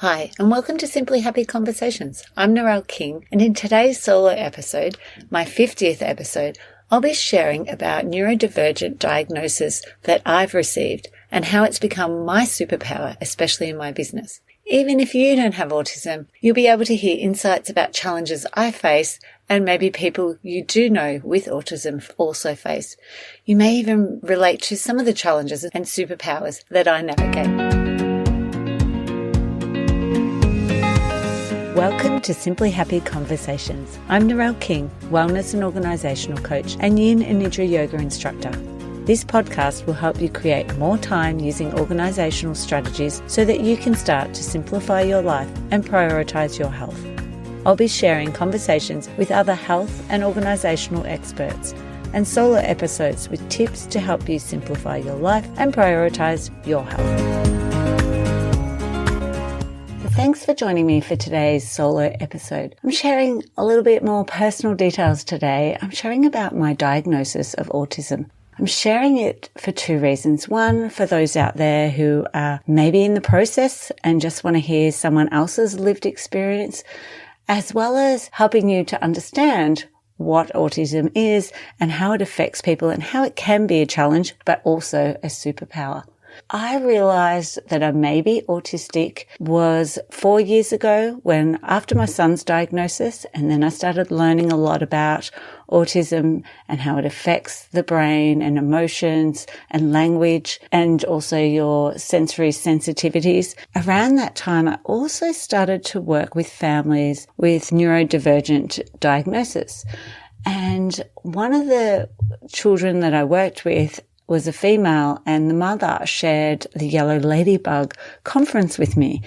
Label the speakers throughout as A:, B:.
A: Hi, and welcome to Simply Happy Conversations. I'm Narelle King, and in today's solo episode, my 50th episode, I'll be sharing about neurodivergent diagnosis that I've received and how it's become my superpower, especially in my business. Even if you don't have autism, you'll be able to hear insights about challenges I face and maybe people you do know with autism also face. You may even relate to some of the challenges and superpowers that I navigate. Welcome to Simply Happy Conversations. I'm Narelle King, wellness and organisational coach and yin and nidra yoga instructor. This podcast will help you create more time using organisational strategies so that you can start to simplify your life and prioritise your health. I'll be sharing conversations with other health and organisational experts and solo episodes with tips to help you simplify your life and prioritise your health. Thanks for joining me for today's solo episode. I'm sharing a little bit more personal details today. I'm sharing about my diagnosis of autism. I'm sharing it for two reasons. One, for those out there who are maybe in the process and just want to hear someone else's lived experience, as well as helping you to understand what autism is and how it affects people and how it can be a challenge, but also a superpower. I realized that I may be autistic was 4 years ago when after my son's diagnosis, and then I started learning a lot about autism and how it affects the brain and emotions and language and also your sensory sensitivities. Around that time, I also started to work with families with neurodivergent diagnosis. And one of the children that I worked with was a female, and the mother shared the Yellow Ladybug conference with me.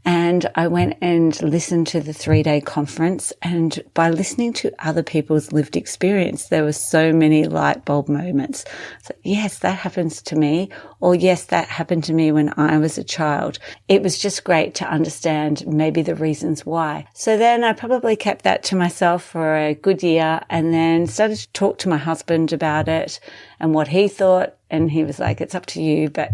A: And I went and listened to the 3-day conference, and by listening to other people's lived experience, there were so many light bulb moments. So yes, that happens to me, or yes, that happened to me when I was a child. It was just great to understand maybe the reasons why. So then I probably kept that to myself for a good year and then started to talk to my husband about it and what he thought. And he was like, it's up to you, but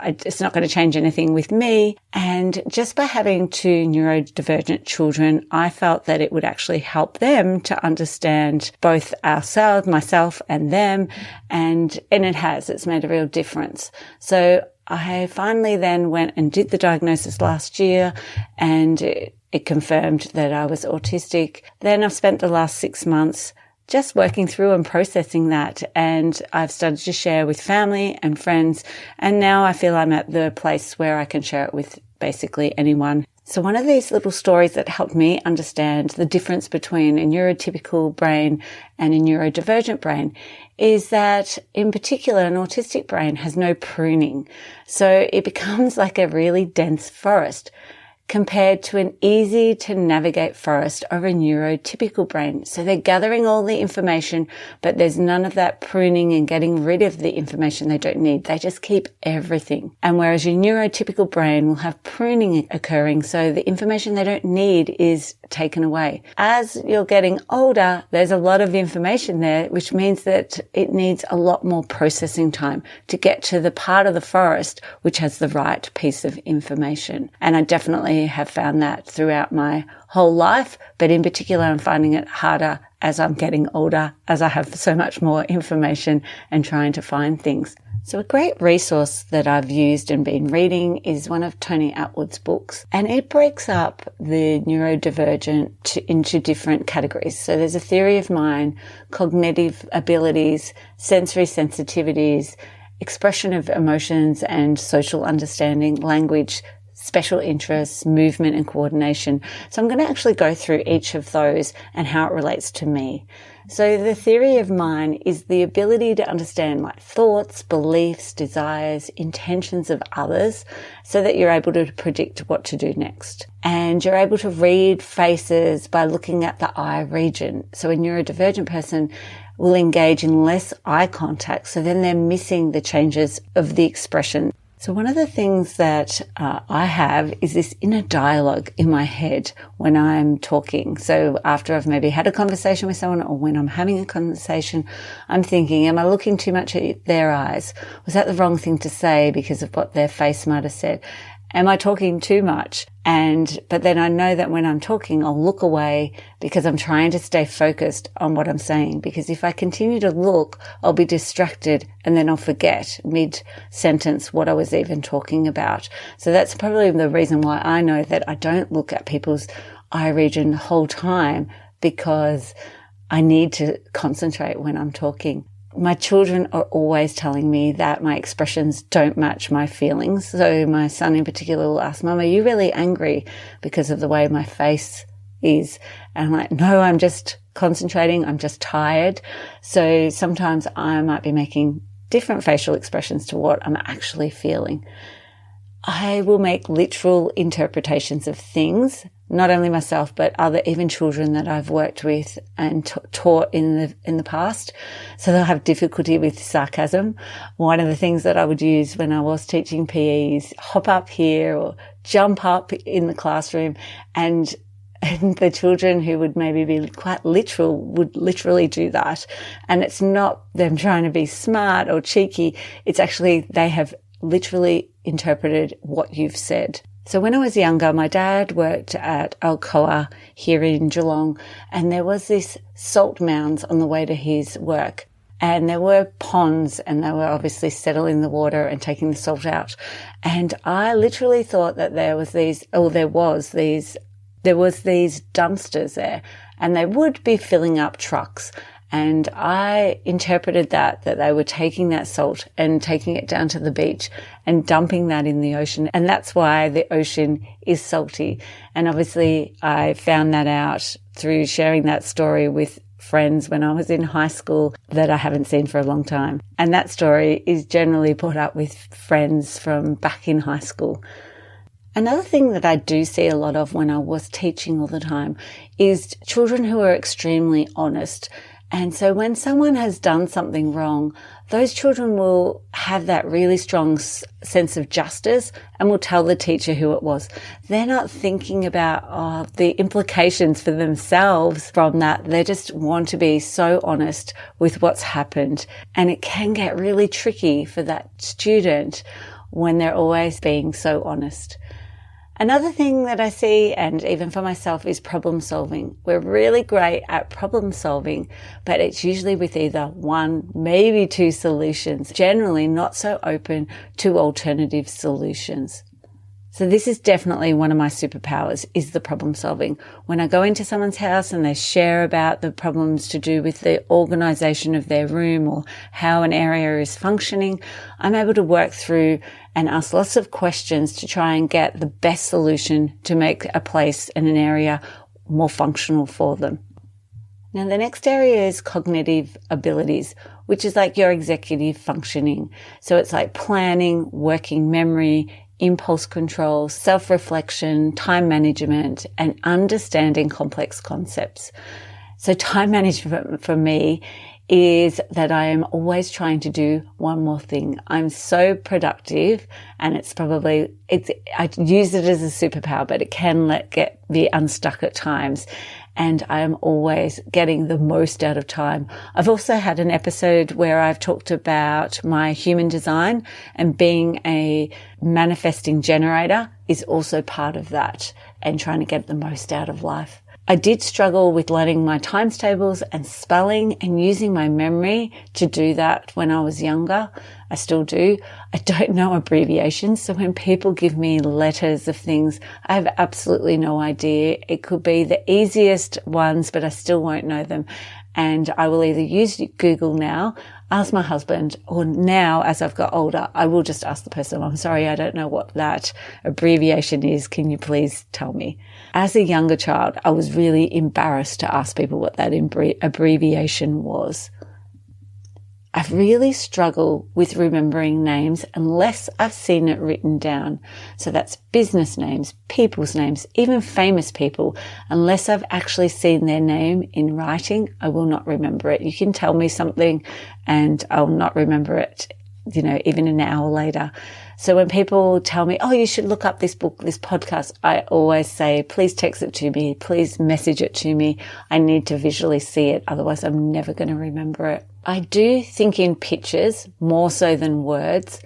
A: it's not going to change anything with me. And just by having two neurodivergent children, I felt that it would actually help them to understand both ourselves, myself and them. And it has, it's made a real difference. So I finally then went and did the diagnosis last year, and it confirmed that I was autistic. Then I've spent the last 6 months just working through and processing that. And I've started to share with family and friends. And now I feel I'm at the place where I can share it with basically anyone. So one of these little stories that helped me understand the difference between a neurotypical brain and a neurodivergent brain is that in particular, an autistic brain has no pruning. So it becomes like a really dense forest compared to an easy to navigate forest of a neurotypical brain. So they're gathering all the information, but there's none of that pruning and getting rid of the information they don't need. They just keep everything. And whereas your neurotypical brain will have pruning occurring, so the information they don't need is taken away. As you're getting older, there's a lot of information there, which means that it needs a lot more processing time to get to the part of the forest which has the right piece of information. And I definitely have found that throughout my whole life, but in particular, I'm finding it harder as I'm getting older, as I have so much more information and trying to find things. So a great resource that I've used and been reading is one of Tony Attwood's books, and it breaks up the neurodivergent into different categories. So there's a theory of mind, cognitive abilities, sensory sensitivities, expression of emotions and social understanding, language, special interests, movement and coordination. So I'm going to actually go through each of those and how it relates to me. So the theory of mind is the ability to understand like thoughts, beliefs, desires, intentions of others so that you're able to predict what to do next. And you're able to read faces by looking at the eye region. So a neurodivergent person will engage in less eye contact, so then they're missing the changes of the expression. So one of the things that I have is this inner dialogue in my head when I'm talking. So after I've maybe had a conversation with someone or when I'm having a conversation, I'm thinking, am I looking too much at their eyes? Was that the wrong thing to say because of what their face might have said? Am I talking too much? But then I know that when I'm talking, I'll look away because I'm trying to stay focused on what I'm saying. Because if I continue to look, I'll be distracted and then I'll forget mid-sentence what I was even talking about. So that's probably the reason why I know that I don't look at people's eye region the whole time, because I need to concentrate when I'm talking. My children are always telling me that my expressions don't match my feelings. So my son in particular will ask, Mum, are you really angry because of the way my face is? And I'm like, no, I'm just concentrating. I'm just tired. So sometimes I might be making different facial expressions to what I'm actually feeling. I will make literal interpretations of things, not only myself, but even children that I've worked with and taught in the past. So they'll have difficulty with sarcasm. One of the things that I would use when I was teaching PE is hop up here or jump up in the classroom, and the children who would maybe be quite literal would literally do that. And it's not them trying to be smart or cheeky. It's actually they have literally interpreted what you've said. So when I was younger, my dad worked at Alcoa here in Geelong, and there was this salt mounds on the way to his work. And there were ponds, and they were obviously settling the water and taking the salt out. And I literally thought that there was these dumpsters there, and they would be filling up trucks. And I interpreted that they were taking that salt and taking it down to the beach and dumping that in the ocean. And that's why the ocean is salty. And obviously I found that out through sharing that story with friends when I was in high school that I haven't seen for a long time. And that story is generally brought up with friends from back in high school. Another thing that I do see a lot of when I was teaching all the time is children who are extremely honest. And so when someone has done something wrong, those children will have that really strong sense of justice and will tell the teacher who it was. They're not thinking about the implications for themselves from that. They just want to be so honest with what's happened. And it can get really tricky for that student when they're always being so honest. Another thing that I see, and even for myself, is problem solving. We're really great at problem solving, but it's usually with either one, maybe two solutions, generally not so open to alternative solutions. So this is definitely one of my superpowers, is the problem solving. When I go into someone's house and they share about the problems to do with the organisation of their room or how an area is functioning, I'm able to work through and ask lots of questions to try and get the best solution to make a place and an area more functional for them. Now, the next area is cognitive abilities, which is like your executive functioning. So it's like planning, working memory, impulse control, self-reflection, time management, and understanding complex concepts. So time management for me is that I am always trying to do one more thing. I'm so productive, and I use it as a superpower, but it can be unstuck at times. And I am always getting the most out of time. I've also had an episode where I've talked about my human design, and being a manifesting generator is also part of that, and trying to get the most out of life. I did struggle with learning my times tables and spelling and using my memory to do that when I was younger. I still do. I don't know abbreviations. So when people give me letters of things, I have absolutely no idea. It could be the easiest ones, but I still won't know them. And I will either use Google now, ask my husband, or now as I've got older, I will just ask the person, I'm sorry, I don't know what that abbreviation is. Can you please tell me? As a younger child, I was really embarrassed to ask people what that abbreviation was. I really struggle with remembering names unless I've seen it written down. So that's business names, people's names, even famous people. Unless I've actually seen their name in writing, I will not remember it. You can tell me something and I'll not remember it, even an hour later. So when people tell me, oh, you should look up this book, this podcast, I always say, please text it to me. Please message it to me. I need to visually see it. Otherwise, I'm never going to remember it. I do think in pictures more so than words.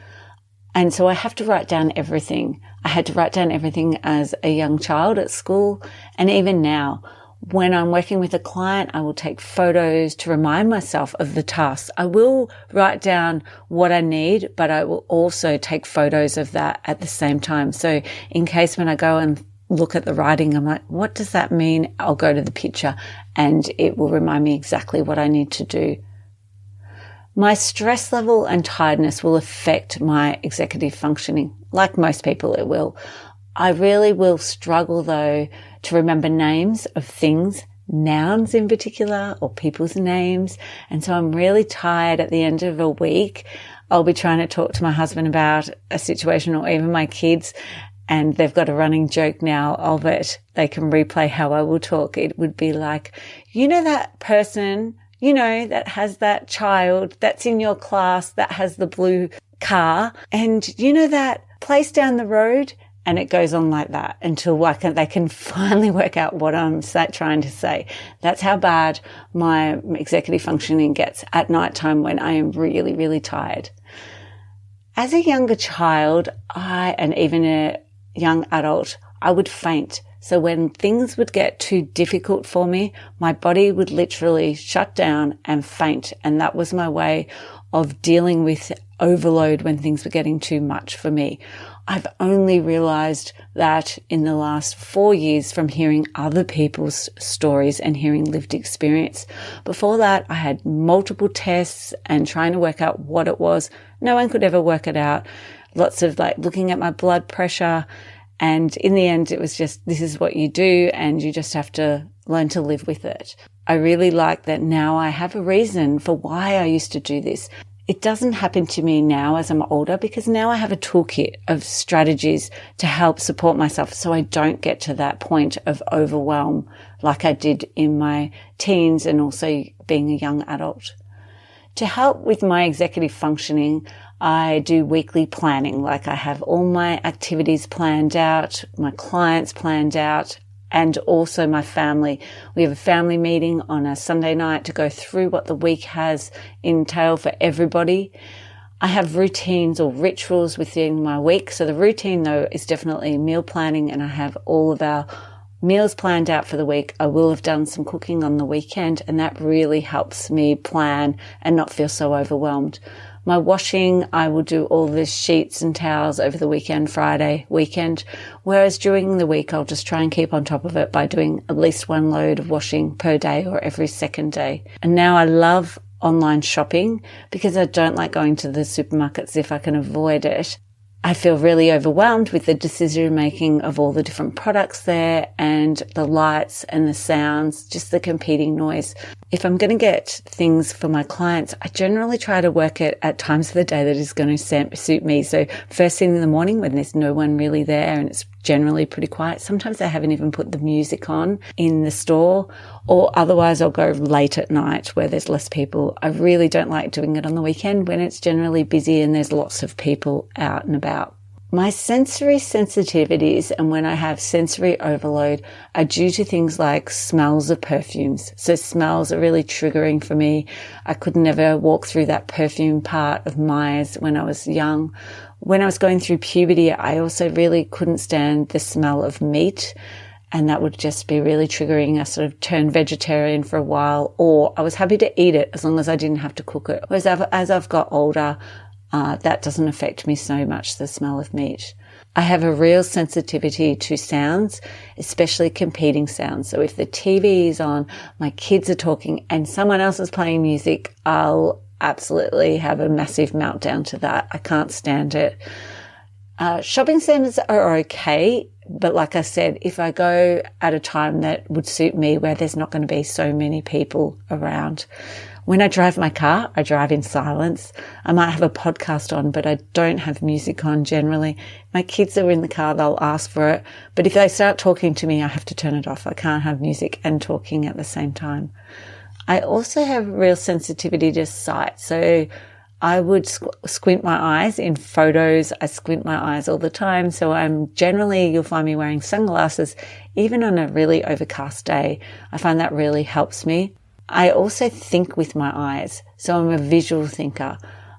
A: And so I have to write down everything. I had to write down everything as a young child at school. And even now, when I'm working with a client, I will take photos to remind myself of the tasks. I will write down what I need, but I will also take photos of that at the same time. So in case when I go and look at the writing, I'm like, what does that mean? I'll go to the picture and it will remind me exactly what I need to do. My stress level and tiredness will affect my executive functioning. Like most people, it will. I really will struggle, though, to remember names of things, nouns in particular, or people's names. And so I'm really tired at the end of a week. I'll be trying to talk to my husband about a situation, or even my kids, and they've got a running joke now of it. They can replay how I will talk. It would be like, you know that person, you know, that has that child that's in your class that has the blue car, and you know that place down the road? And it goes on like that until they can finally work out what I'm trying to say. That's how bad my executive functioning gets at nighttime when I am really, really tired. As a younger child, and even a young adult, I would faint. So when things would get too difficult for me, my body would literally shut down and faint. And that was my way of dealing with overload when things were getting too much for me. I've only realized that in the last 4 years from hearing other people's stories and hearing lived experience. Before that, I had multiple tests and trying to work out what it was. No one could ever work it out. Lots of looking at my blood pressure. And in the end, it was just, this is what you do and you just have to learn to live with it. I really like that now I have a reason for why I used to do this. It doesn't happen to me now as I'm older because now I have a toolkit of strategies to help support myself so I don't get to that point of overwhelm like I did in my teens and also being a young adult. To help with my executive functioning, I do weekly planning. I have all my activities planned out, my clients planned out, and also my family. We have a family meeting on a Sunday night to go through what the week has entailed for everybody. I have routines or rituals within my week. So the routine, though, is definitely meal planning, and I have all of our meals planned out for the week. I will have done some cooking on the weekend, and that really helps me plan and not feel so overwhelmed. My washing, I will do all the sheets and towels over the weekend, Friday, weekend, whereas during the week, I'll just try and keep on top of it by doing at least one load of washing per day or every second day. And now I love online shopping because I don't like going to the supermarkets if I can avoid it. I feel really overwhelmed with the decision making of all the different products there and the lights and the sounds, just the competing noise. If I'm going to get things for my clients, I generally try to work it at times of the day that is going to suit me. So first thing in the morning when there's no one really there and it's generally pretty quiet. Sometimes I haven't even put the music on in the store, or otherwise I'll go late at night where there's less people. I really don't like doing it on the weekend when it's generally busy and there's lots of people out and about. My sensory sensitivities and when I have sensory overload are due to things like smells of perfumes. So smells are really triggering for me. I could never walk through that perfume part of Myers when I was young. When I was going through puberty, I also really couldn't stand the smell of meat. And that would just be really triggering. I sort of turned vegetarian for a while, or I was happy to eat it as long as I didn't have to cook it. Whereas as I've got older, that doesn't affect me so much, the smell of meat. I have a real sensitivity to sounds, especially competing sounds. So if the TV is on, my kids are talking, and someone else is playing music, I'll absolutely have a massive meltdown to that. I can't stand it. Shopping centres are okay, but like I said, if I go at a time that would suit me where there's not going to be so many people around. When I drive my car, I drive in silence. I might have a podcast on, but I don't have music on generally. My kids are in the car, they'll ask for it. But if they start talking to me, I have to turn it off. I can't have music and talking at the same time. I also have real sensitivity to sight. So I would squint my eyes in photos. I squint my eyes all the time. So you'll find me wearing sunglasses, even on a really overcast day. I find that really helps me. I also think with my eyes. So I'm a visual thinker.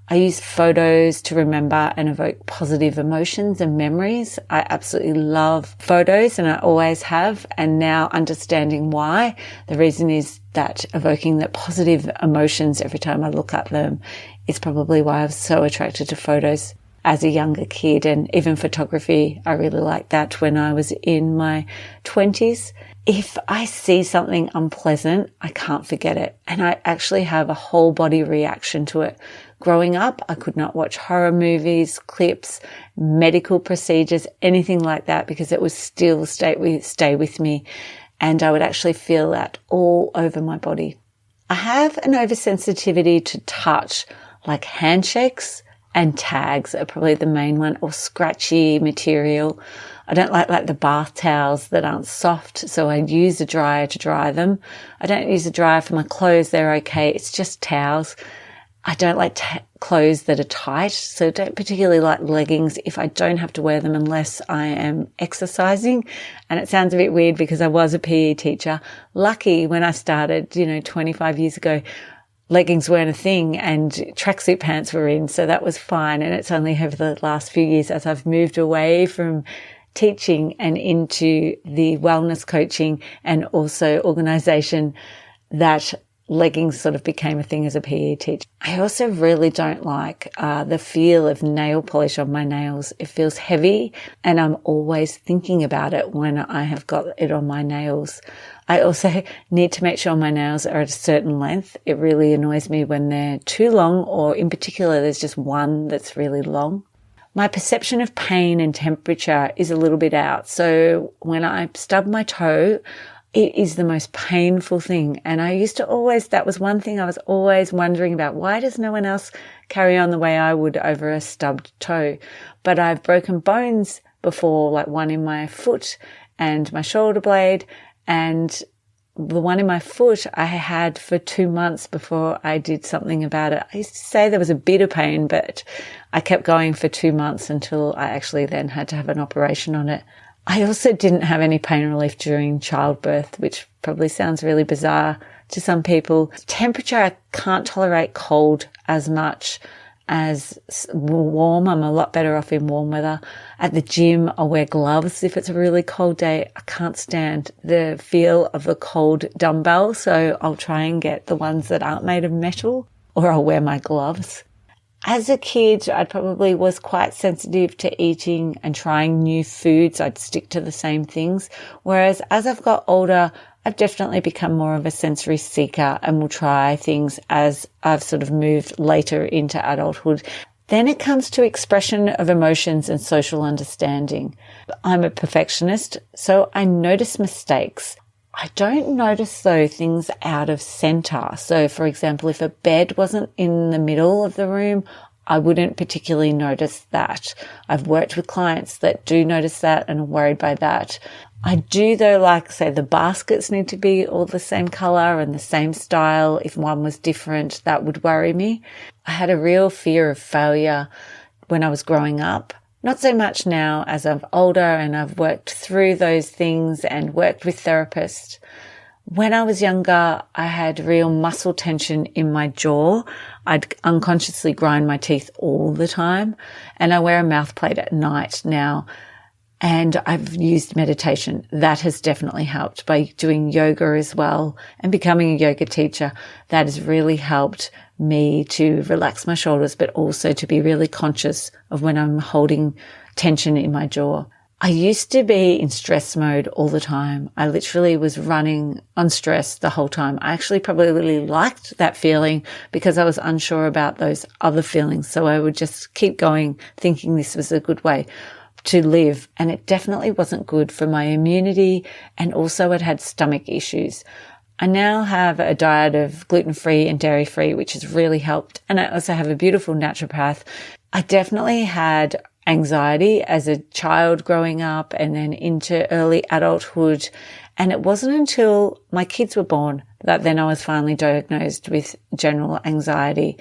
A: I use photos to remember and evoke positive emotions and memories. I absolutely love photos, and I always have, and now understanding why. The reason is that evoking the positive emotions every time I look at them is probably why I was so attracted to photos as a younger kid, and even photography. I really liked that when I was in my 20s. If I see something unpleasant, I can't forget it. And I actually have a whole body reaction to it. Growing up, I could not watch horror movies, clips, medical procedures, anything like that, because it would still stay with me. And I would actually feel that all over my body. I have an oversensitivity to touch, like handshakes and tags are probably the main one, or scratchy material. I don't like the bath towels that aren't soft, so I use a dryer to dry them. I don't use a dryer for my clothes. They're okay. It's just towels. I don't like clothes that are tight, so I don't particularly like leggings if I don't have to wear them unless I am exercising. And it sounds a bit weird because I was a PE teacher. Lucky when I started, 25 years ago, leggings weren't a thing and tracksuit pants were in, so that was fine. And it's only over the last few years as I've moved away from teaching and into the wellness coaching and also organisation that leggings sort of became a thing as a PE teacher. I also really don't like the feel of nail polish on my nails. It feels heavy, and I'm always thinking about it when I have got it on my nails. I also need to make sure my nails are at a certain length. It really annoys me when they're too long, or in particular, there's just one that's really long. My perception of pain and temperature is a little bit out. So when I stub my toe, it is the most painful thing. And that was one thing I was always wondering about. Why does no one else carry on the way I would over a stubbed toe? But I've broken bones before, like one in my foot and my shoulder blade, and the one in my foot I had for 2 months before I did something about it. I used to say there was a bit of pain, but I kept going for 2 months until I actually then had to have an operation on it. I also didn't have any pain relief during childbirth, which probably sounds really bizarre to some people. Temperature, I can't tolerate cold as much as warm. I'm a lot better off in warm weather. At the gym, I'll wear gloves if it's a really cold day. I can't stand the feel of a cold dumbbell, so I'll try and get the ones that aren't made of metal, or I'll wear my gloves. As a kid, I probably was quite sensitive to eating and trying new foods. I'd stick to the same things. Whereas as I've got older, I've definitely become more of a sensory seeker and will try things as I've sort of moved later into adulthood. Then it comes to expression of emotions and social understanding. I'm a perfectionist, so I notice mistakes. I don't notice, though, things out of center. So, for example, if a bed wasn't in the middle of the room, I wouldn't particularly notice that. I've worked with clients that do notice that and are worried by that. I do, though, like, say, the baskets need to be all the same color and the same style. If one was different, that would worry me. I had a real fear of failure when I was growing up. Not so much now as I'm older and I've worked through those things and worked with therapists. When I was younger, I had real muscle tension in my jaw. I'd unconsciously grind my teeth all the time, and I wear a mouth plate at night now. And I've used meditation. That has definitely helped, by doing yoga as well and becoming a yoga teacher. That has really helped me to relax my shoulders, but also to be really conscious of when I'm holding tension in my jaw. I used to be in stress mode all the time. I literally was running on stress the whole time. I actually probably really liked that feeling because I was unsure about those other feelings. So I would just keep going, thinking this was a good way to live. And it definitely wasn't good for my immunity. And also it had stomach issues. I now have a diet of gluten-free and dairy-free, which has really helped. And I also have a beautiful naturopath. I definitely had anxiety as a child growing up and then into early adulthood. And it wasn't until my kids were born that then I was finally diagnosed with general anxiety.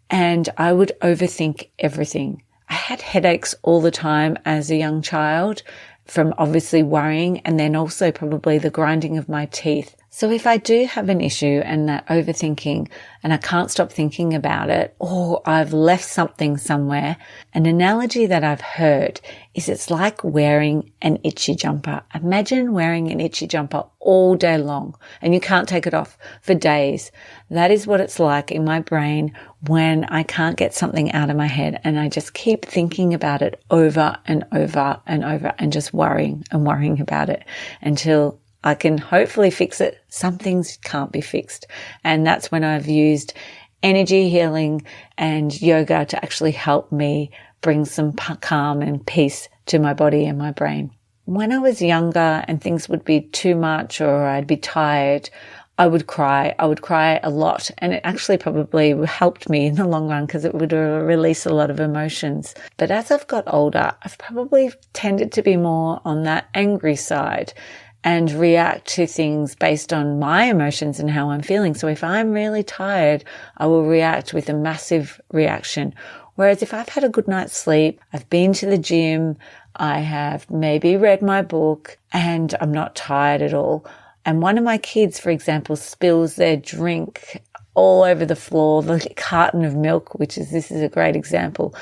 A: And I would overthink everything. I had headaches all the time as a young child from obviously worrying, and then also probably the grinding of my teeth. So if I do have an issue and that overthinking and I can't stop thinking about it, or I've left something somewhere, an analogy that I've heard is it's like wearing an itchy jumper. Imagine wearing an itchy jumper all day long and you can't take it off for days. That is what it's like in my brain when I can't get something out of my head and I just keep thinking about it over and over and over and just worrying and worrying about it until I can hopefully fix it. Some things can't be fixed. And that's when I've used energy healing and yoga to actually help me bring some calm and peace to my body and my brain. When I was younger and things would be too much or I'd be tired, I would cry. I would cry a lot. And it actually probably helped me in the long run because it would release a lot of emotions. But as I've got older, I've probably tended to be more on that angry side and react to things based on my emotions and how I'm feeling. So if I'm really tired, I will react with a massive reaction. Whereas if I've had a good night's sleep, I've been to the gym, I have maybe read my book and I'm not tired at all. And one of my kids, for example, spills their drink all over the floor, the carton of milk, this is a great example.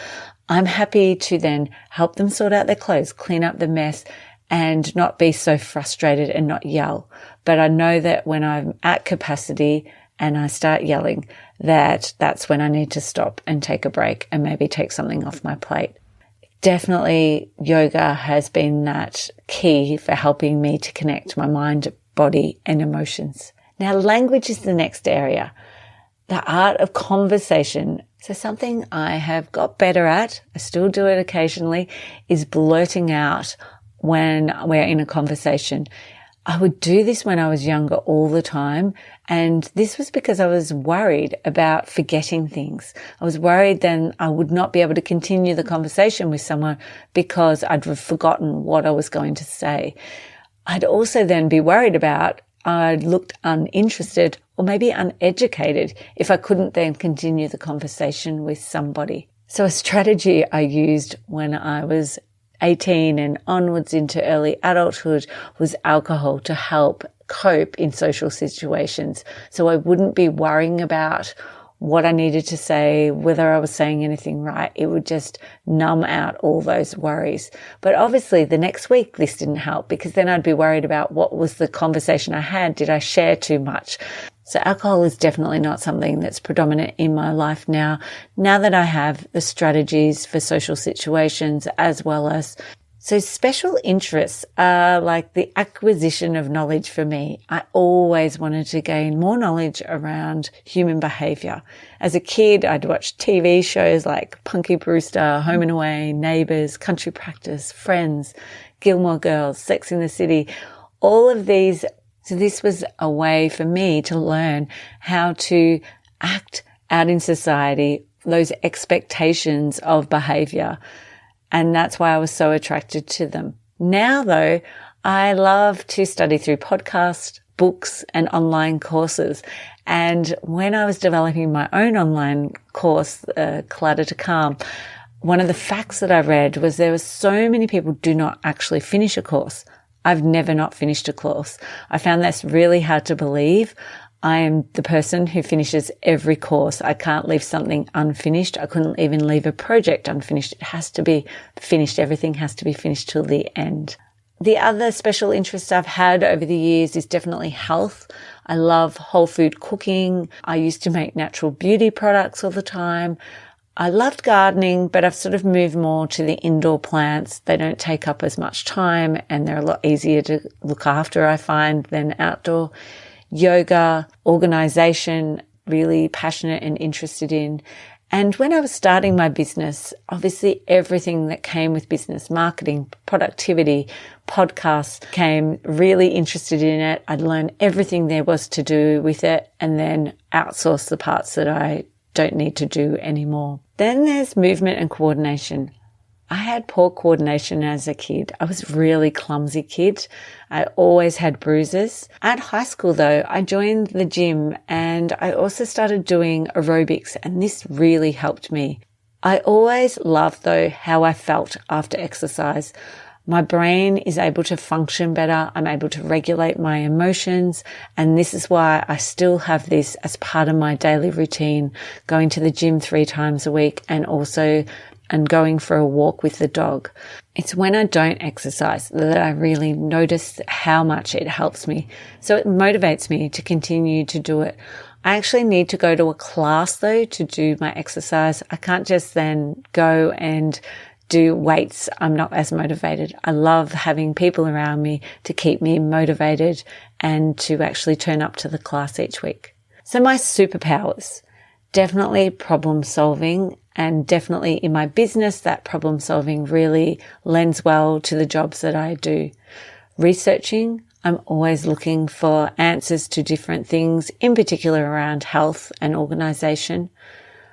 A: I'm happy to then help them sort out their clothes, clean up the mess, and not be so frustrated and not yell. But I know that when I'm at capacity and I start yelling, that's when I need to stop and take a break and maybe take something off my plate. Definitely yoga has been that key for helping me to connect my mind, body, and emotions. Now, language is the next area. The art of conversation. So something I have got better at, I still do it occasionally, is blurting out when we're in a conversation. I would do this when I was younger all the time. And this was because I was worried about forgetting things. I was worried then I would not be able to continue the conversation with someone because I'd forgotten what I was going to say. I'd also then be worried about I'd looked uninterested or maybe uneducated if I couldn't then continue the conversation with somebody. So a strategy I used when I was 18 and onwards into early adulthood was alcohol to help cope in social situations. So I wouldn't be worrying about what I needed to say, whether I was saying anything right. It would just numb out all those worries. But obviously the next week this didn't help because then I'd be worried about what was the conversation I had. Did I share too much? So alcohol is definitely not something that's predominant in my life now that I have the strategies for social situations as well as. So special interests are like the acquisition of knowledge for me. I always wanted to gain more knowledge around human behavior. As a kid, I'd watch TV shows like Punky Brewster, Home and Away, Neighbours, Country Practice, Friends, Gilmore Girls, Sex and the City, all of these. So this was a way for me to learn how to act out in society, those expectations of behavior. And that's why I was so attracted to them. Now, though, I love to study through podcasts, books, and online courses. And when I was developing my own online course, Clutter to Calm, one of the facts that I read was there were so many people do not actually finish a course. I've never not finished a course. I found that's really hard to believe. I am the person who finishes every course. I can't leave something unfinished. I couldn't even leave a project unfinished. It has to be finished. Everything has to be finished till the end. The other special interest I've had over the years is definitely health. I love whole food cooking. I used to make natural beauty products all the time. I loved gardening, but I've sort of moved more to the indoor plants. They don't take up as much time and they're a lot easier to look after, I find, than outdoor. Yoga, organization, really passionate and interested in. And when I was starting my business, obviously everything that came with business, marketing, productivity, podcasts, came really interested in it. I'd learn everything there was to do with it and then outsource the parts that I don't need to do anymore. Then there's movement and coordination. I had poor coordination as a kid. I was a really clumsy kid. I always had bruises. At high school though, I joined the gym and I also started doing aerobics, and this really helped me. I always loved though how I felt after exercise. My brain is able to function better. I'm able to regulate my emotions. And this is why I still have this as part of my daily routine, going to the gym 3 times a week and going for a walk with the dog. It's when I don't exercise that I really notice how much it helps me. So it motivates me to continue to do it. I actually need to go to a class though to do my exercise. I can't just then go and do weights. I'm not as motivated. I love having people around me to keep me motivated and to actually turn up to the class each week. So my superpowers, definitely problem solving, and definitely in my business, that problem solving really lends well to the jobs that I do. Researching, I'm always looking for answers to different things, in particular around health and organization.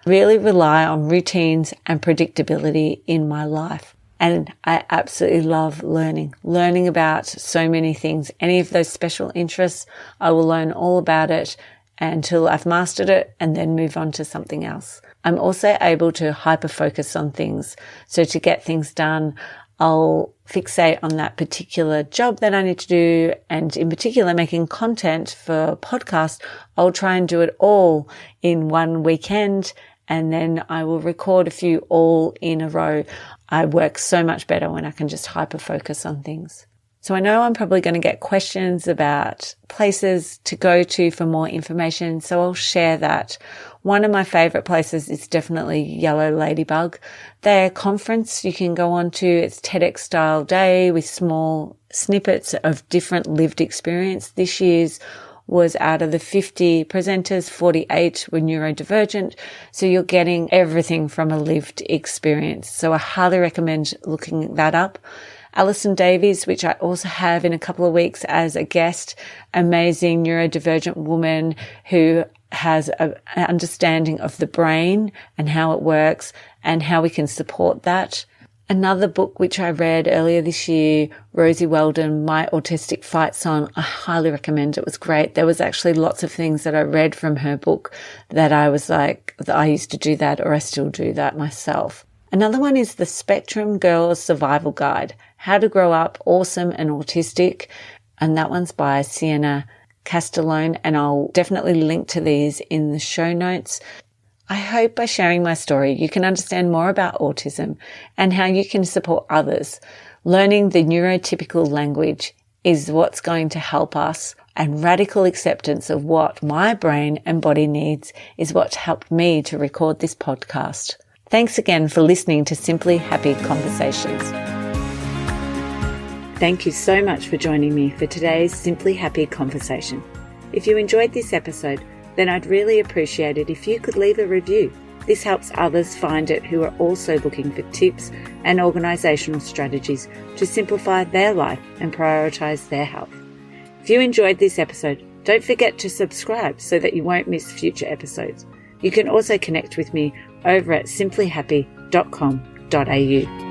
A: Really rely on routines and predictability in my life. And I absolutely love learning about so many things. Any of those special interests, I will learn all about it until I've mastered it and then move on to something else. I'm also able to hyper-focus on things. So to get things done, I'll fixate on that particular job that I need to do. And in particular, making content for podcasts, I'll try and do it all in one weekend. And then I will record a few all in a row. I work so much better when I can just hyper-focus on things. So I know I'm probably going to get questions about places to go to for more information, so I'll share that. One of my favorite places is definitely Yellow Ladybug. They're a conference you can go on to. It's TEDx style day with small snippets of different lived experience. This year's was out of the 50 presenters, 48 were neurodivergent. So you're getting everything from a lived experience. So I highly recommend looking that up. Alison Davies, which I also have in a couple of weeks as a guest, amazing neurodivergent woman who has an understanding of the brain and how it works and how we can support that. Another book which I read earlier this year, Rosie Weldon, My Autistic Fight Song, I highly recommend. It was great. There was actually lots of things that I read from her book that I was like, I used to do that or I still do that myself. Another one is The Spectrum Girls Survival Guide, How to Grow Up Awesome and Autistic. And that one's by Sienna Castellone. And I'll definitely link to these in the show notes. I hope by sharing my story, you can understand more about autism and how you can support others. Learning the neurotypical language is what's going to help us, and radical acceptance of what my brain and body needs is what helped me to record this podcast. Thanks again for listening to Simply Happy Conversations. Thank you so much for joining me for today's Simply Happy Conversation. If you enjoyed this episode, then I'd really appreciate it if you could leave a review. This helps others find it who are also looking for tips and organisational strategies to simplify their life and prioritise their health. If you enjoyed this episode, don't forget to subscribe so that you won't miss future episodes. You can also connect with me over at simplyhappy.com.au.